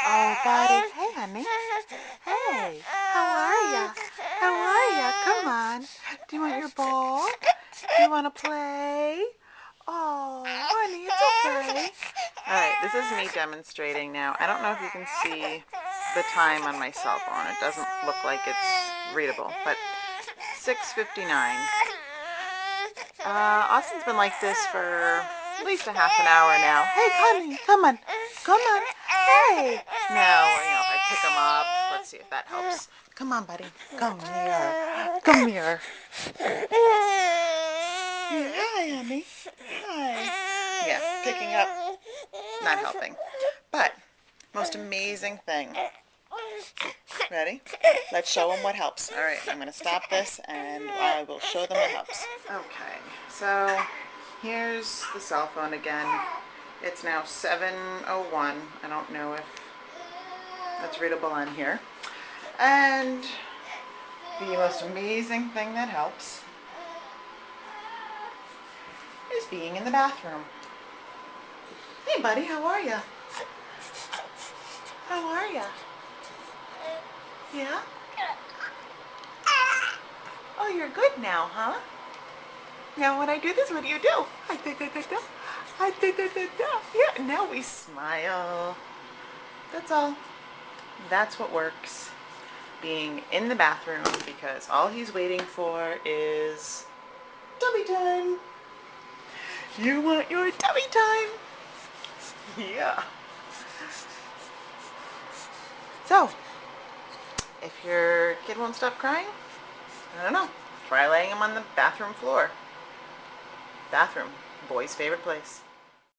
Oh, buddy. Hey, honey. Hey, how are ya? How are ya? Come on. Do you want your ball? Do you want to play? Oh, honey, it's okay. All right, this is me demonstrating now. I don't know if you can see the time on my cell phone. It doesn't look like it's readable, but 6:59. Austin's been like this for at least a half an hour now. Hey, honey, come on. Come on. Hey. Now, if I pick him up, let's see if that helps. Come on, buddy. Come here. Come here. Yeah, hi, honey. Hi. Yeah, picking up, not helping. But, most amazing thing. Ready? Let's show them what helps. All right, I'm going to stop this and I will show them what helps. Okay, so here's the cell phone again. It's now 7:01. I don't know if that's readable on here. And the most amazing thing that helps is being in the bathroom. Hey, buddy, how are ya? How are ya? Yeah? Oh, you're good now, huh? Now when I do this, what do you do? Yeah, now we smile. That's all. That's what works. Being in the bathroom because all he's waiting for is tummy time. You want your tummy time? Yeah. So, if your kid won't stop crying, I don't know. Try laying him on the bathroom floor. Bathroom, boy's favorite place.